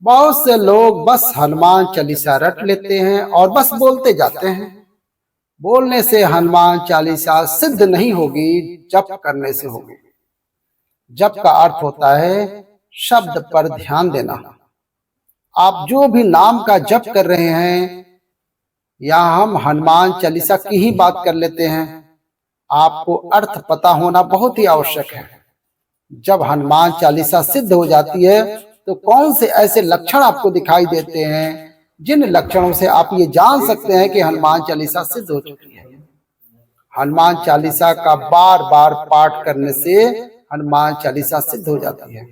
बहुत से लोग बस हनुमान चालीसा रट लेते हैं और बस बोलते जाते हैं। बोलने से हनुमान चालीसा सिद्ध नहीं होगी, जप करने से होगी। जप का अर्थ होता है शब्द पर ध्यान देना। आप जो भी नाम का जप कर रहे हैं, या हम हनुमान चालीसा की ही बात कर लेते हैं, आपको अर्थ पता होना बहुत ही आवश्यक है। जब हनुमान चालीसा सिद्ध हो जाती है तो कौन से ऐसे लक्षण आपको दिखाई देते हैं जिन लक्षणों से आप ये जान सकते हैं कि हनुमान चालीसा सिद्ध हो चुकी है। हनुमान चालीसा का बार बार पाठ करने से हनुमान चालीसा सिद्ध हो जाती है।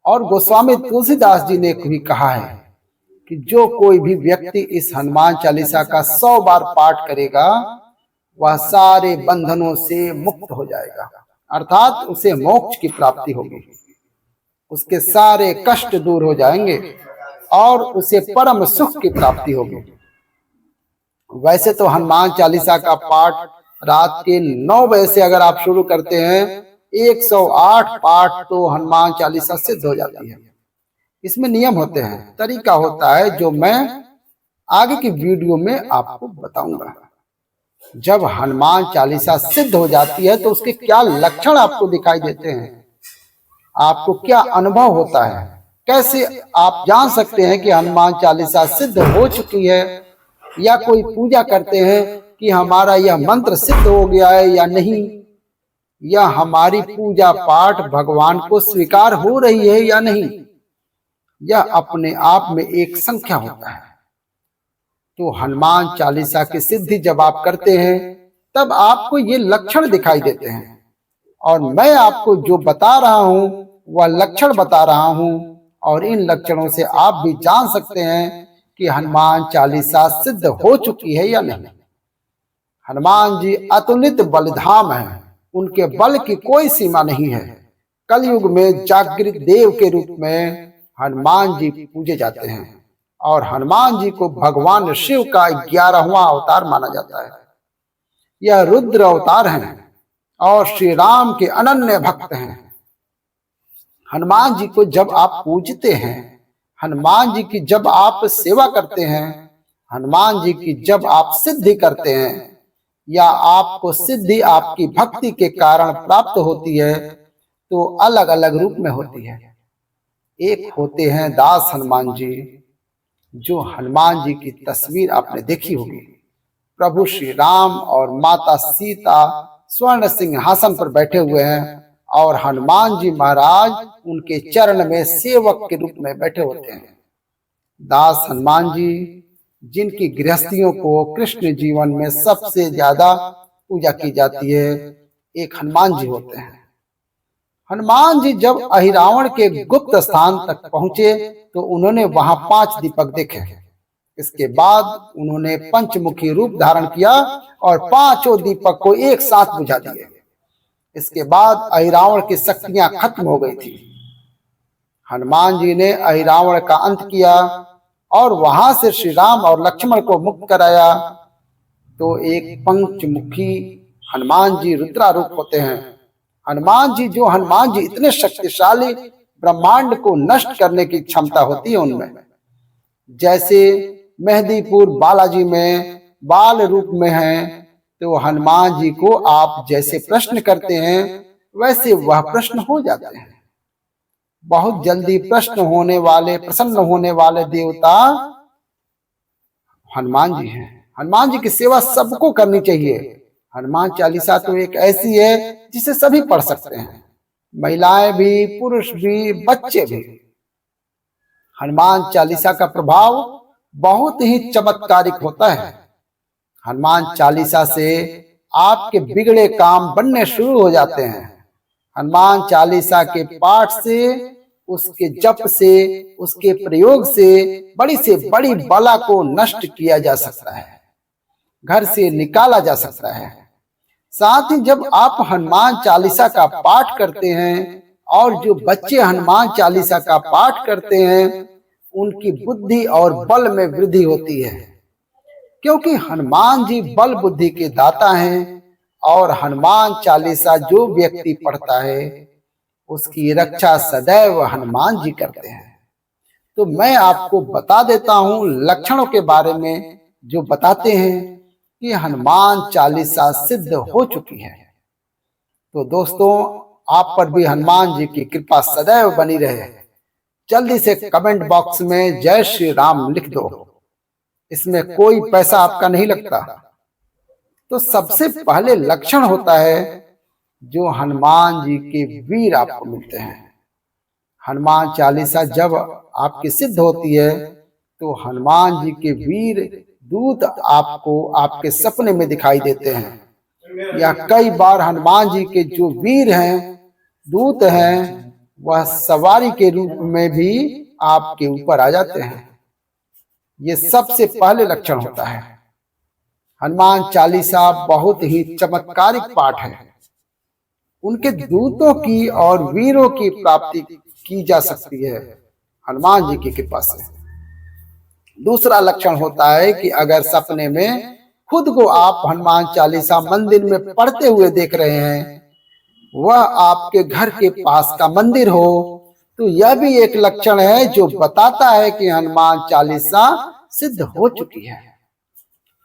और गोस्वामी तुलसीदास जी ने भी कहा है कि जो कोई भी व्यक्ति इस हनुमान चालीसा का 100 बार पाठ करेगा, वह सारे बंधनों से मुक्त हो जाएगा, अर्थात उसे मोक्ष की प्राप्ति होगी। उसके सारे कष्ट दूर हो जाएंगे और उसे परम सुख की प्राप्ति होगी। वैसे तो हनुमान चालीसा का पाठ रात के 9 बजे से अगर आप शुरू करते हैं, 108 पाठ तो हनुमान चालीसा सिद्ध हो जाती है। इसमें नियम होते हैं, तरीका होता है, जो मैं आगे की वीडियो में आपको बताऊंगा। जब हनुमान चालीसा सिद्ध हो जाती है तो उसके क्या लक्षण आपको दिखाई देते हैं, आपको क्या अनुभव होता है, कैसे आप जान सकते हैं कि हनुमान चालीसा सिद्ध हो चुकी है, या कोई पूजा करते हैं कि हमारा यह मंत्र सिद्ध हो गया है या नहीं, या हमारी पूजा पाठ भगवान को स्वीकार हो रही है या नहीं। यह अपने आप में एक संख्या होता है। तो हनुमान चालीसा की सिद्धि जब आप करते हैं तब आपको ये लक्षण दिखाई देते हैं, और मैं आपको जो बता रहा हूं वह लक्षण बता रहा हूं, और इन लक्षणों से आप भी जान सकते हैं कि हनुमान चालीसा सिद्ध हो चुकी है या नहीं। हनुमान जी अतुलित बलिधाम हैं, उनके बल की कोई सीमा नहीं है। कलयुग में जागृत देव के रूप में हनुमान जी पूजे जाते हैं, और हनुमान जी को भगवान शिव का 11वां अवतार माना जाता है। यह रुद्र अवतार हैं और श्री राम के अनन्य भक्त हैं। हनुमान जी को जब आप पूजते हैं, हनुमान जी की जब आप सेवा करते हैं, हनुमान जी की जब आप सिद्धि करते हैं, या आपको सिद्धि आपकी भक्ति के कारण प्राप्त होती है, तो अलग अलग रूप में होती है। एक होते हैं दास हनुमान जी, जो हनुमान जी की तस्वीर आपने देखी होगी। प्रभु श्री राम और माता सीता स्वर्ण सिंहासन पर बैठे हुए हैं, और हनुमान जी महाराज उनके चरण में सेवक के रूप में बैठे होते हैं। दास हनुमान जी, जिनकी गृहस्थियों को कृष्ण जीवन में सबसे ज्यादा पूजा की जाती है, एक हनुमान जी होते हैं। हनुमान जी जब अहिरावण के गुप्त स्थान तक पहुंचे तो उन्होंने वहां 5 दीपक देखे। इसके बाद उन्होंने पंचमुखी रूप धारण किया और 5 दीपक को एक साथ बुझा दिए। इसके बाद अहिरावण की शक्तियां खत्म हो गई थी। हनुमान जी ने अहिरावण का अंत किया और वहां से श्री राम और लक्ष्मण को मुक्त कराया। तो एक पंचमुखी हनुमान जी रुद्रारूप होते हैं। हनुमान जी इतने शक्तिशाली, ब्रह्मांड को नष्ट करने की क्षमता होती है उनमें। जैसे मेहंदीपुर बालाजी में बाल रूप में हैं, तो हनुमान जी को आप जैसे प्रश्न करते हैं वैसे वह प्रश्न हो जाते हैं। बहुत जल्दी प्रसन्न होने वाले देवता हनुमान जी हैं। हनुमान जी की सेवा सबको करनी चाहिए। हनुमान चालीसा तो एक ऐसी है जिसे सभी पढ़ सकते हैं, महिलाएं भी, पुरुष भी, बच्चे भी। हनुमान चालीसा का प्रभाव बहुत ही चमत्कारिक होता है। हनुमान चालीसा से आपके बिगड़े काम बनने शुरू हो जाते हैं। हनुमान चालीसा के पाठ से, उसके जप से, उसके प्रयोग से बड़ी बला को नष्ट किया जा सकता है, घर से निकाला जा सकता है। साथ ही जब आप हनुमान चालीसा का पाठ करते हैं, और जो बच्चे हनुमान चालीसा का पाठ करते हैं, उनकी बुद्धि और बल में वृद्धि होती है, क्योंकि हनुमान जी बल बुद्धि के दाता हैं। और हनुमान चालीसा जो व्यक्ति पढ़ता है, उसकी रक्षा सदैव हनुमान जी करते हैं। तो मैं आपको बता देता हूं लक्षणों के बारे में जो बताते हैं कि हनुमान चालीसा सिद्ध हो चुकी है। तो दोस्तों, आप पर भी हनुमान जी की कृपा सदैव बनी रहे। जल्दी से कमेंट बॉक्स में जय श्री राम लिख दो, इसमें कोई पैसा आपका नहीं लगता। तो सबसे पहले लक्षण होता है जो हनुमान जी के वीर आपको मिलते हैं। हनुमान चालीसा जब आपकी सिद्ध होती है तो हनुमान जी के वीर दूत आपको आपके सपने में दिखाई देते हैं, या कई बार हनुमान जी के जो वीर हैं, दूत हैं, वह सवारी के रूप में भी आपके ऊपर आ जाते हैं। ये सबसे पहले लक्षण होता है। हनुमान चालीसा बहुत ही चमत्कारिक पाठ है। उनके दूतों की और वीरों की प्राप्ति की जा सकती है हनुमान जी की कृपा से। दूसरा लक्षण होता है कि अगर सपने में खुद को आप हनुमान चालीसा मंदिर में पढ़ते हुए देख रहे हैं, वह आपके घर के पास का मंदिर हो, तो यह भी एक लक्षण है जो बताता है कि हनुमान चालीसा सिद्ध हो चुकी है।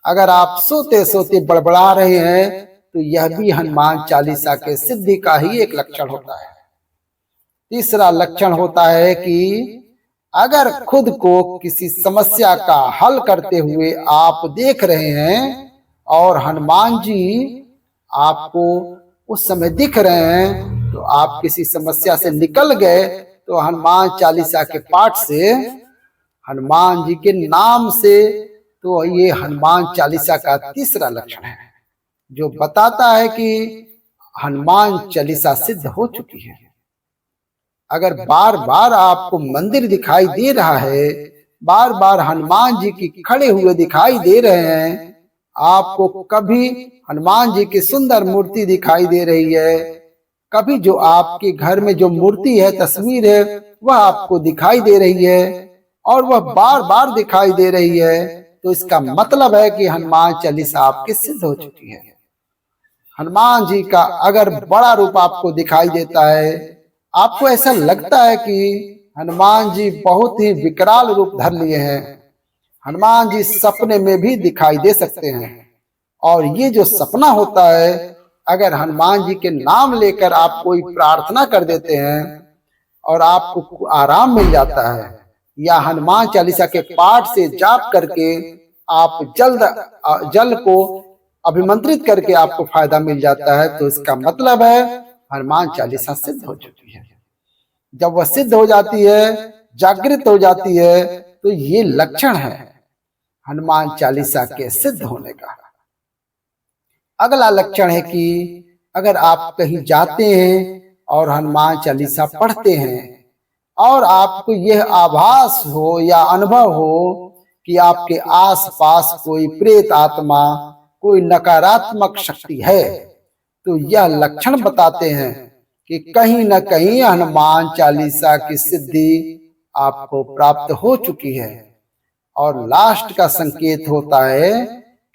अगर आप सोते सोते बड़बड़ा रहे हैं तो यह भी हनुमान चालीसा के सिद्धि का ही एक लक्षण होता है। तीसरा लक्षण होता है कि अगर खुद को किसी समस्या का हल करते हुए आप देख रहे हैं और हनुमान जी आपको उस समय दिख रहे हैं, तो आप किसी समस्या से निकल गए, तो हनुमान चालीसा के पाठ से, हनुमान जी के नाम से, तो ये हनुमान चालीसा का तीसरा लक्षण है जो बताता है कि हनुमान चालीसा सिद्ध हो चुकी है। अगर बार बार आपको मंदिर दिखाई दे रहा है, बार बार हनुमान जी की खड़े हुए दिखाई दे रहे हैं, आपको कभी हनुमान जी की सुंदर मूर्ति दिखाई दे रही है, कभी जो आपके घर में जो मूर्ति है, तस्वीर है, वह आपको दिखाई दे रही है और वह बार बार दिखाई दे रही है, तो इसका मतलब है कि हनुमान चालीसा आपकी सिद्ध हो चुकी है। हनुमान जी का अगर बड़ा रूप आपको दिखाई देता है, आपको ऐसा लगता है कि हनुमान जी बहुत ही विकराल रूप धर लिए हैं, हनुमान जी सपने में भी दिखाई दे सकते हैं। और ये जो सपना होता है, अगर हनुमान जी के नाम लेकर आप कोई प्रार्थना कर देते हैं और आपको आराम मिल जाता है, या हनुमान चालीसा के पाठ से जाप करके आप जल को अभिमंत्रित करके आपको फायदा मिल जाता है, तो इसका मतलब है हनुमान चालीसा सिद्ध हो चुकी है। जब वह सिद्ध हो जाती है, जागृत हो जाती है, तो ये लक्षण है हनुमान चालीसा के सिद्ध होने का। अगला लक्षण है कि अगर आप कहीं जाते हैं और हनुमान चालीसा पढ़ते हैं और आपको यह आभास हो या अनुभव हो कि आपके आसपास कोई प्रेत आत्मा, कोई नकारात्मक शक्ति है, तो यह लक्षण बताते हैं कि कहीं न कहीं हनुमान चालीसा की सिद्धि आपको प्राप्त हो चुकी है। और लास्ट का संकेत होता है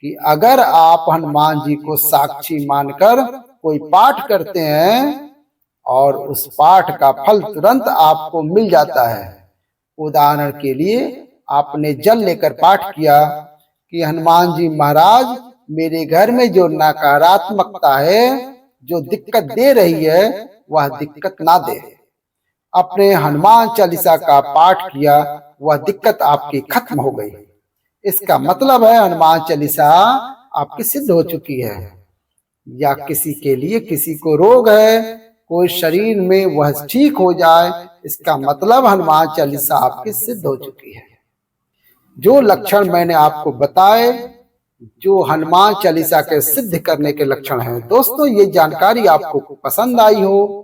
कि अगर आप हनुमान जी को साक्षी मानकर कोई पाठ करते हैं और उस पाठ का फल तुरंत आपको मिल जाता है। उदाहरण के लिए, आपने जल लेकर पाठ किया कि हनुमान जी महाराज, मेरे घर में जो नकारात्मकता है, जो दिक्कत दे रही है, वह दिक्कत ना दे। अपने हनुमान चालीसा का पाठ किया, वह दिक्कत आपकी खत्म हो गई। इसका मतलब है हनुमान चालीसा आपकी सिद्ध हो चुकी है। या किसी के लिए, किसी को रोग है, कोई शरीर में, वह ठीक हो जाए, इसका मतलब हनुमान चालीसा आपकी सिद्ध हो चुकी है। जो लक्षण मैंने आपको बताए, जो हनुमान चालीसा के सिद्ध करने के लक्षण हैं, दोस्तों ये जानकारी आपको पसंद आई हो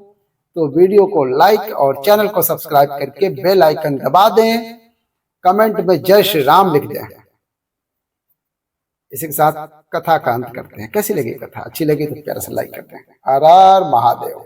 तो वीडियो को लाइक और चैनल को सब्सक्राइब करके बेल आइकन दबा दें। कमेंट में जय श्री राम लिख दें। इसी के साथ कथा का अंत करते हैं। कैसी लगी कथा? अच्छी लगी तो प्यारा सा लाइक करते हैं। हर हर महादेव।